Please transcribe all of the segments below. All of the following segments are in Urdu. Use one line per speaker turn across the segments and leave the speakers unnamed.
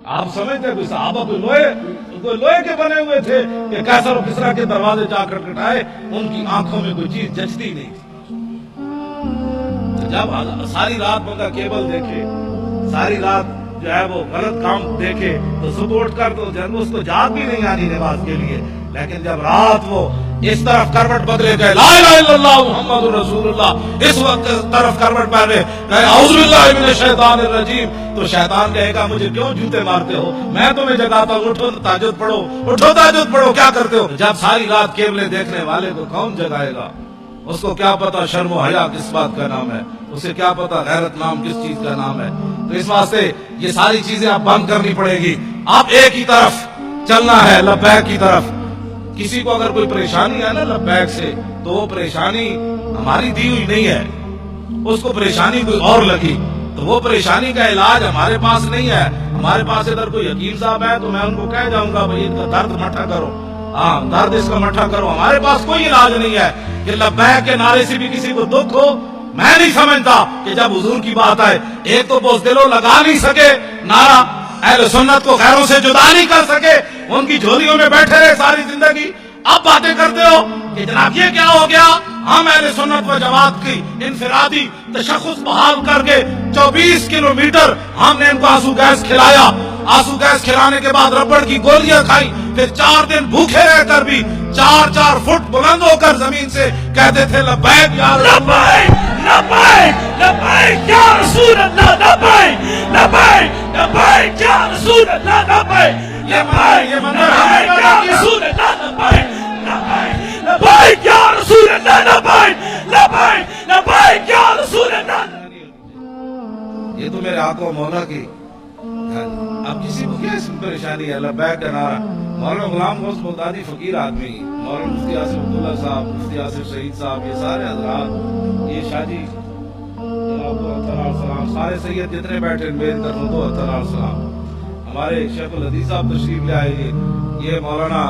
آپ سمجھتے کوئی صحابہ کوئی لوہے کے بنے ہوئے تھے کہ کیسر و کسرا کے دروازے جا کر کٹائے؟ ان کی آنکھوں میں کوئی چیز جچتی نہیں تھی۔ جب ساری رات بندہ کیبل دیکھے، ساری رات جو ہے وہ غلط کام دیکھے تو صبح اٹھ کر تو اس کو جاگ بھی نہیں آنی نماز کے لیے، لیکن جب رات وہ اس طرف کروٹ بدلے گئے لا الہ الا اللہ محمد رسول اللہ، اس وقت طرف کروٹ پہنے گئے اعوذ باللہ من الشیطان الرجیم، تو شیطان کہے گا مجھے کیوں جوتے مارتے ہو، میں تمہیں جگاتا ہوں، اٹھو تہجد پڑھو، اٹھو تہجد پڑھو، کیا کرتے ہو؟ جب ساری رات کیبلیں دیکھنے والے کو کون جگائے گا؟ اس کو کیا پتا شرم و حیا کس بات کا نام ہے، اسے کیا پتا غیرت نام کس چیز کا نام ہے؟ تو اس واسطے یہ ساری چیزیں اب بند کرنی پڑے گی، اب ایک ہی طرف چلنا ہے، لبیک کی طرف۔ کسی کو اگر کوئی پریشانی ہے نا لبیک سے، تو وہ پریشانی ہماری دی ہوئی نہیں ہے، اس کو پریشانی کوئی اور لگی، تو وہ پریشانی کا علاج ہمارے پاس نہیں ہے۔ ہمارے پاس ادھر کوئی حکیم صاحب ہے تو میں ان کو کہہ جاؤں گا بھائی ان کا درد مٹھا کرو، ہاں درد اس کا مٹھا کرو۔ ہمارے پاس کوئی علاج نہیں ہے کہ لبیک کے نعرے سے بھی کسی کو دکھ ہو۔ میں نہیں سمجھتا کہ جب حضور کی بات آئے، ایک تو بزدلوں لگا نہیں سکے نعرہ، اہل سنت کو غیروں سے جدا نہیں کر سکے، ان کی جھولیوں میں بیٹھے رہے ساری زندگی، اب باتیں کرتے ہو کہ جناب یہ کیا ہو گیا؟ ہم اہل سنت و جماعت کی انفرادی تشخص بحال کر کے 24 کلومیٹر ہم نے ان کو آنسو گیس کھلایا، آنسو گیس کھلانے کے بعد ربڑ کی گولیاں کھائی، پھر 4 دن بھوکے رہ کر بھی 4 فٹ بلند ہو کر زمین سے کہتے تھے لبیک یا
لبیک لبیک لبیک یا رسول اللہ، لبیک لبیک لبیک یا رسول اللہ، لبیک لبیک
یہ منظر ہمیں
یا رسول اللہ، لبیک لبیک لبیک یا رسول اللہ، لبیک لبیک لبیک یا رسول اللہ۔
یہ تو میرے آقا و مولا کی، اب کسی کو کیا اس میں پریشانی ہے؟ لبیک کا نعرہ مولانا غلام غوث بغدادی فقیر آدمی، مولانا مفتی آصف عبداللہ صاحب، مفتی آصف شہید صاحب، یہ سارے حضرات، یہ شاہ جی السلام، سارے سید جتنے بیٹھے میرے طرف دو السلام، ہمارے شیخ الحدیث صاحب تشریف لے آئے، یہ مولانا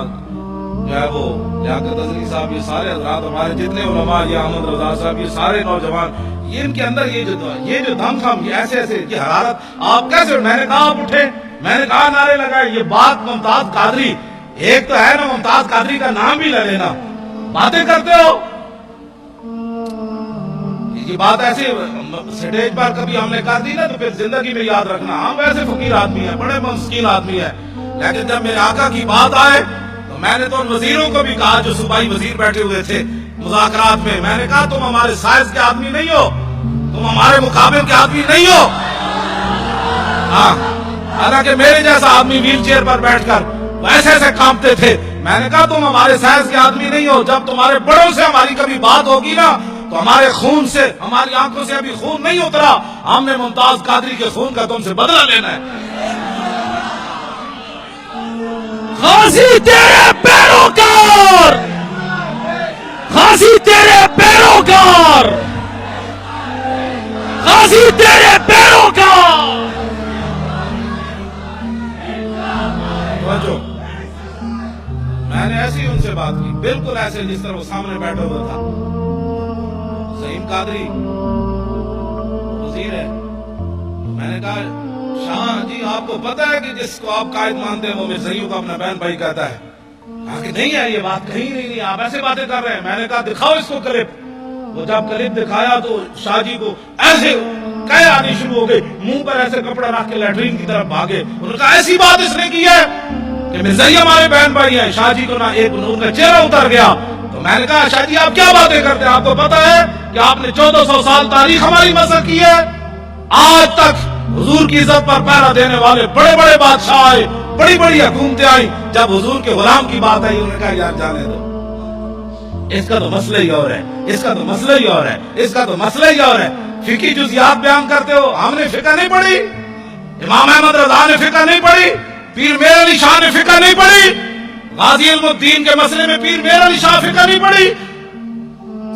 جو ہے وہ لیاقت ازلی صاحب، یہ سارے حضرات ہمارے جتنے علماء، یہ احمد رضا صاحب، یہ سارے نوجوان، یہ ان کے اندر یہ جو دم خم، یہ ایسے ایسے یہ حرارت، آپ کیسے؟ میں نے کہا آپ اٹھے، میں نے کہا نعرے لگائے۔ یہ بات ممتاز قادری، ایک تو ہے نا ممتاز قادری کا نام بھی لے لینا، باتیں کرتے ہو یہ بات ایسے سٹیج پر کبھی ہم نے کر دی نا تو پھر زندگی میں یاد رکھنا، ہم ویسے فقیر آدمی ہیں، بڑے مسکین آدمی ہیں، لیکن جب میرے آقا کی بات آئے تو میں نے تو ان وزیروں کو بھی کہا جو صوبائی وزیر بیٹھے ہوئے تھے مذاکرات میں نے کہا تم ہمارے سائز کے آدمی نہیں ہو، تم ہمارے مقابل کے آدمی نہیں ہو۔ ہاں حالانکہ میرے جیسا آدمی ویل چیئر پر بیٹھ کر ایسے ایسے کانپتے تھے، میں نے کہا تم ہمارے سائز کے آدمی نہیں ہو، جب تمہارے بڑوں سے ہماری کبھی بات ہوگی نا تو ہمارے خون سے، ہماری آنکھوں سے ابھی خون نہیں اترا، ہم نے ممتاز قادری کے خون کا تم سے بدلہ لینا ہے۔
غازی تیرے پیروکار، غازی تیرے پیروکار، غازی تیرے پیروکار۔
توجہ، میں نے ایسی ان سے بات کی، بالکل ایسے جس طرح وہ سامنے بیٹھا ہوا تھا۔ زعیم قادری وزیر ہے، میں نے کہا شاہ جی آپ کو پتہ ہے کہ جس کو آپ قائد مانتے ہیں وہ مرزائیوں کو اپنا بہن بھائی کہتا ہے؟ کہا کہ نہیں ہے یہ بات، کہیں نہیں، آپ ایسے باتیں کر رہے ہیں۔ میں نے کہا دکھاؤ اس کو کلپ۔ وہ جب کلپ دکھایا تو شاہ جی کو ایسے کہے آنی شروع ہو گئی، منہ پر ایسے کپڑا رکھ کے لیٹرین کی طرف بھاگے۔ انہوں نے کہا ایسی بات اس نے کی ہے کہ مرزائی ہمارے بہن بھائی ہیں۔ شاہ جی کو نہ ایک ان کا چہرہ اتر گیا۔ تو میں نے کہا شاہ جی آپ کیا باتیں کرتے ہیں؟ آپ کو پتا ہے کہ آپ نے 1400 سال تاریخ ہماری مسح کی ہے، آج تک حضور کی عزت پر پہرا دینے والے بڑے بڑے بادشاہ آئے، بڑی بڑی حکومتیں آئیں، جب حضور کے غلام کی بات آئی انہوں نے کہا یار جانے دو، اس کا تو مسئلہ ہی اور ہے، اس کا تو مسئلہ ہی اور ہے، اس کا تو مسئلہ ہی اور ہے۔ فقہی جزیات بیان کرتے ہو، ہم نے فقہ نہیں پڑھی، امام احمد رضا نے فقہ نہیں پڑھی، پیر میر علی شاہ نے فقہ نہیں پڑھی، غازی علم الدین کے مسئلے میں پیر میر علی شاہ فقہ نہیں پڑھی،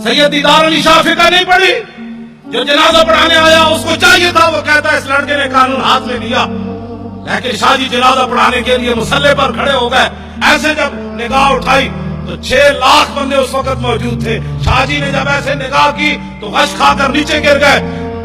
سید دیدار علی شاہ فقہ نہیں پڑھی۔ جو جنازہ پڑھانے آیا اس کو چاہیے تھا، وہ کہتا ہے اس لڑکے نے قانون ہاتھ میں لیا، لیکن شاہ جی جنازہ پڑھانے کے لیے مصلی پر کھڑے ہو گئے، ایسے جب نگاہ اٹھائی تو 6 لاکھ بندے اس وقت موجود تھے۔ شاہ جی نے جب ایسے نگاہ کی تو غش کھا کر نیچے گر گئے۔